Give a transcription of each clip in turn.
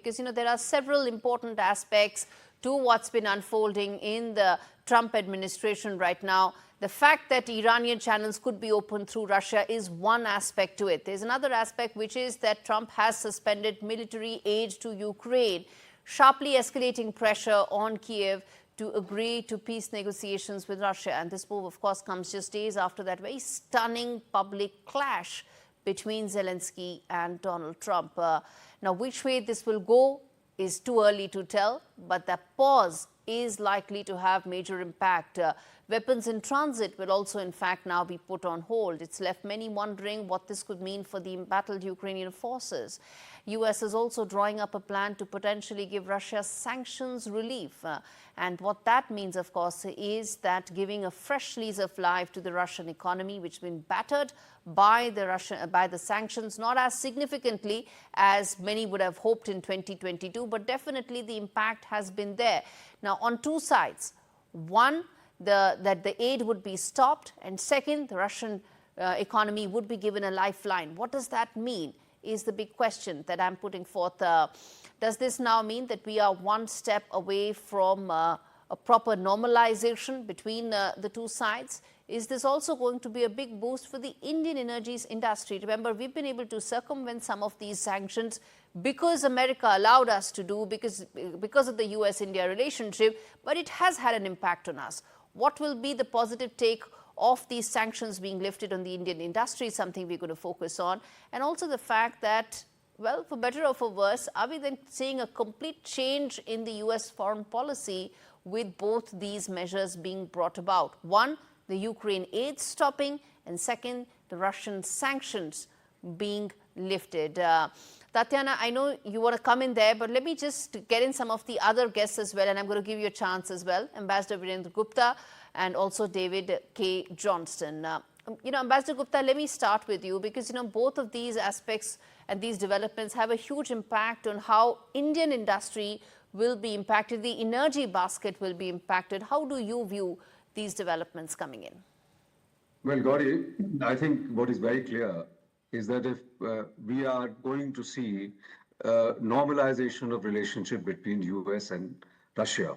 Because, there are several important aspects to what's been unfolding in the Trump administration right now. The fact that Iranian channels could be opened through Russia is one aspect to it. There's another aspect, which is that Trump has suspended military aid to Ukraine, sharply escalating pressure on Kyiv to agree to peace negotiations with Russia. And this move, of course, comes just days after that very stunning public clash between Zelensky and Donald Trump. Now, which way this will go is too early to tell, but the pause is likely to have major impact. Weapons in transit will also, in fact, now be put on hold. It's left many wondering what this could mean for the embattled Ukrainian forces. U.S. is also drawing up a plan to potentially give Russia sanctions relief. And what that means, of course, is that giving a fresh lease of life to the Russian economy, which has been battered by the sanctions, not as significantly as many would have hoped in 2022, but definitely the impact has been there. Now, on two sides. One, that the aid would be stopped, and second, the Russian economy would be given a lifeline. What does that mean is the big question that I'm putting forth. Does this now mean that we are one step away from a proper normalization between the two sides? Is this also going to be a big boost for the Indian energy industry? Remember, we've been able to circumvent some of these sanctions because America allowed us to do, because of the US-India relationship, but it has had an impact on us. What will be the positive take of these sanctions being lifted on the Indian industry is something we're going to focus on. And also the fact that, well, for better or for worse, are we then seeing a complete change in the US foreign policy with both these measures being brought about? One, the Ukraine aid stopping, and second, the Russian sanctions being lifted. Tatiana, I know you want to come in there, but let me just get in some of the other guests as well, and I'm going to give you a chance as well. Ambassador Virendra Gupta and also David K. Johnston. Ambassador Gupta, let me start with you because, both of these aspects and these developments have a huge impact on how Indian industry will be impacted, the energy basket will be impacted. How do you view these developments coming in? Well, Gaurie, I think what is very clear is that if we are going to see normalization of relationship between US and Russia,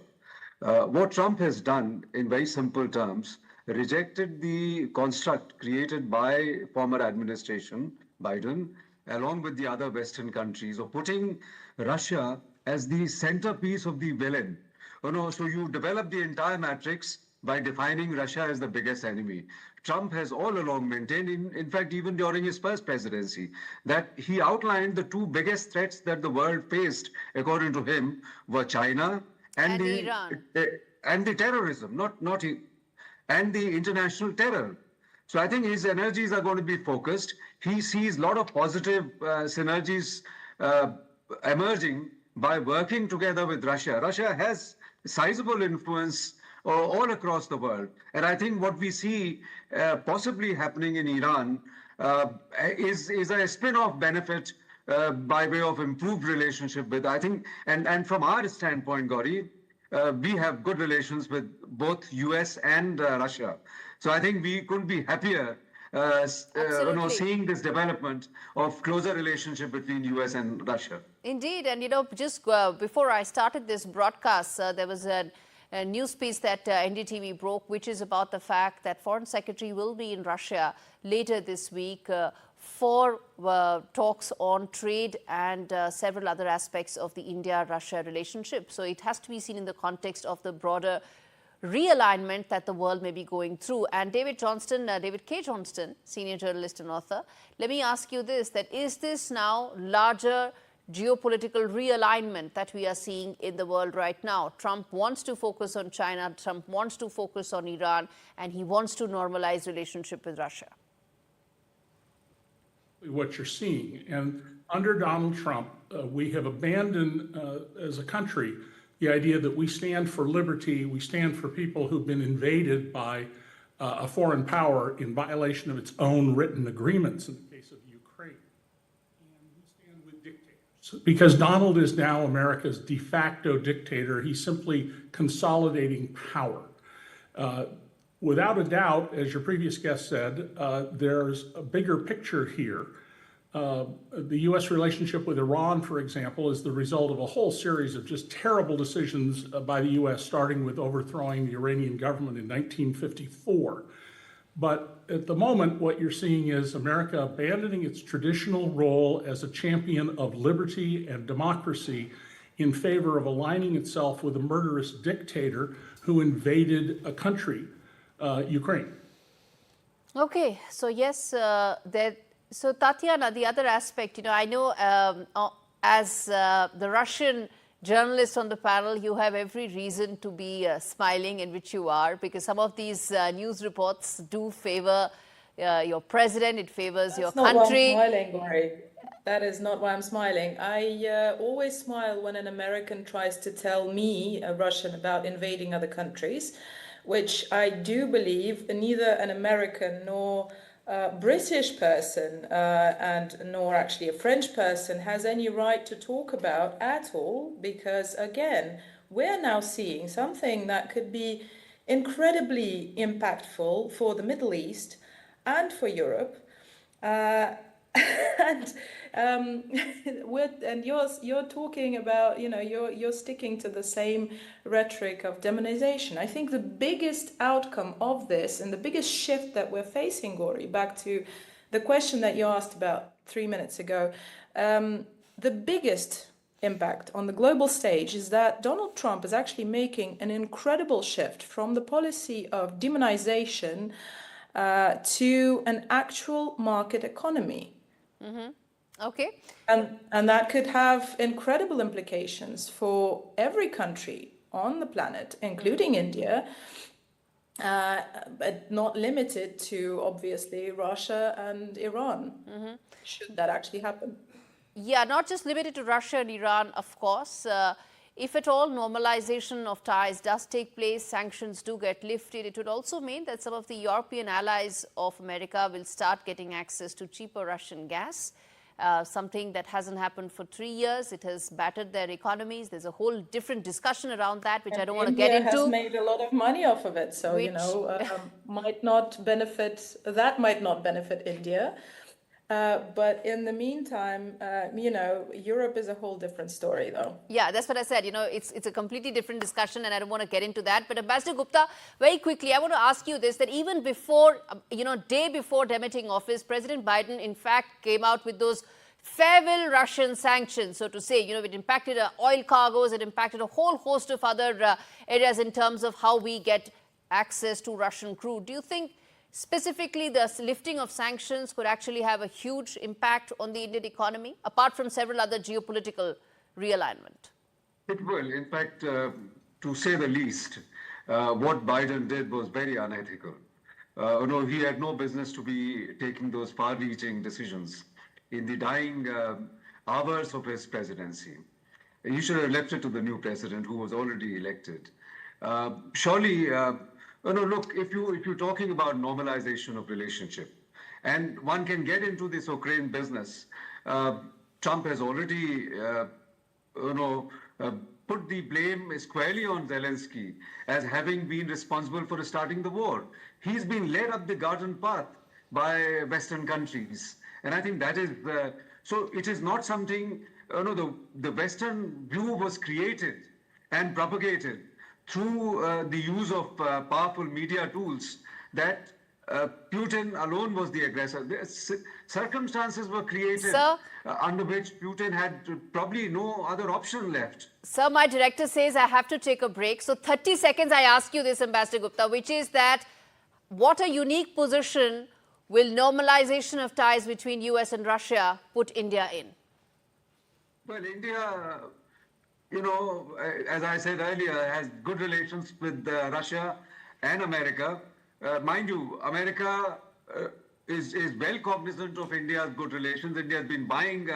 what Trump has done in very simple terms, rejected the construct created by former administration, Biden, along with the other Western countries, of putting Russia as the centerpiece of the villain. So you develop the entire matrix by defining Russia as the biggest enemy. Trump has all along maintained, in fact, even during his first presidency, that he outlined the two biggest threats that the world faced, according to him, were China and Iran. And the terrorism, and the international terror. So I think his energies are going to be focused. He sees a lot of positive synergies emerging by working together with Russia. Russia has sizable influence all across the world. And I think what we see possibly happening in Iran is a spin-off benefit by way of improved relationship with, I think, and from our standpoint, Gaurie, we have good relations with both US and Russia. So I think we couldn't be happier seeing this development of closer relationship between US and Russia. Indeed. And, just before I started this broadcast, there was a news piece that NDTV broke, which is about the fact that Foreign Secretary will be in Russia later this week for talks on trade and several other aspects of the India-Russia relationship. So it has to be seen in the context of the broader realignment that the world may be going through. And David K. Johnston, senior journalist and author, let me ask you this, that is this now larger geopolitical realignment that we are seeing in the world right now? Trump wants to focus on China, Trump wants to focus on Iran, and he wants to normalize relationship with Russia. What you're seeing. And under Donald Trump, we have abandoned as a country the idea that we stand for liberty, we stand for people who've been invaded by a foreign power in violation of its own written agreements in the case of Ukraine. And we stand with dictators. Because Donald is now America's de facto dictator, he's simply consolidating power. Without a doubt, as your previous guest said, there's a bigger picture here. The U.S. relationship with Iran, for example, is the result of a whole series of just terrible decisions by the U.S., starting with overthrowing the Iranian government in 1954. But at the moment, what you're seeing is America abandoning its traditional role as a champion of liberty and democracy in favor of aligning itself with a murderous dictator who invaded a country, Ukraine. Okay, so yes, so Tatiana, the other aspect, I know as the Russian journalist on the panel, you have every reason to be smiling, in which you are, because some of these news reports do favor your president, it favors your country. That's not why I'm smiling, Gaurie. That is not why I'm smiling. I always smile when an American tries to tell me, a Russian, about invading other countries, which I do believe neither an American nor British person and nor actually a French person has any right to talk about at all, because again, we're now seeing something that could be incredibly impactful for the Middle East and for Europe. And you're talking about, you're sticking to the same rhetoric of demonization. I think the biggest outcome of this and the biggest shift that we're facing, Gaurie, back to the question that you asked about 3 minutes ago, the biggest impact on the global stage is that Donald Trump is actually making an incredible shift from the policy of demonization to an actual market economy. Mm-hmm. Okay. And that could have incredible implications for every country on the planet, including India, but not limited to, obviously, Russia and Iran, should that actually happen. Yeah, not just limited to Russia and Iran, of course. If at all normalization of ties does take place, sanctions do get lifted, it would also mean that some of the European allies of America will start getting access to cheaper Russian gas, something that hasn't happened for 3 years. It has battered their economies. There's a whole different discussion around that, which I don't want to get into. India has made a lot of money off of it, so, might not benefit India. But in the meantime, Europe is a whole different story, though. Yeah, that's what I said. It's a completely different discussion, and I don't want to get into that. But Ambassador Gupta, very quickly, I want to ask you this, that even before, day before demitting office, President Biden, in fact, came out with those farewell Russian sanctions, so to say. It impacted oil cargoes, it impacted a whole host of other areas in terms of how we get access to Russian crude. Do you think specifically the lifting of sanctions could actually have a huge impact on the Indian economy, apart from several other geopolitical realignment? It will. In fact, to say the least, what Biden did was very unethical. He had no business to be taking those far-reaching decisions in the dying hours of his presidency. He should have left it to the new president, who was already elected. Surely, look, if you're talking about normalization of relationship, and one can get into this Ukraine business, Trump has already, put the blame squarely on Zelensky as having been responsible for starting the war. He's been led up the garden path by Western countries. And I think that is, so it is not something, the Western view was created and propagated through the use of powerful media tools that Putin alone was the aggressor. Circumstances were created under which Putin had probably no other option left. Sir, my director says I have to take a break. So 30 seconds I ask you this, Ambassador Gupta, which is that what a unique position will normalization of ties between US and Russia put India in? Well, India, as I said earlier, has good relations with Russia and America. Mind you, America is well cognizant of India's good relations. India has been buying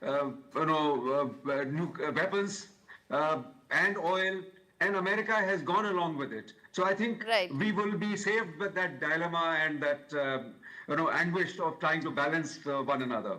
new weapons and oil, and America has gone along with it. So I think we will be saved with that dilemma and that anguish of trying to balance one another.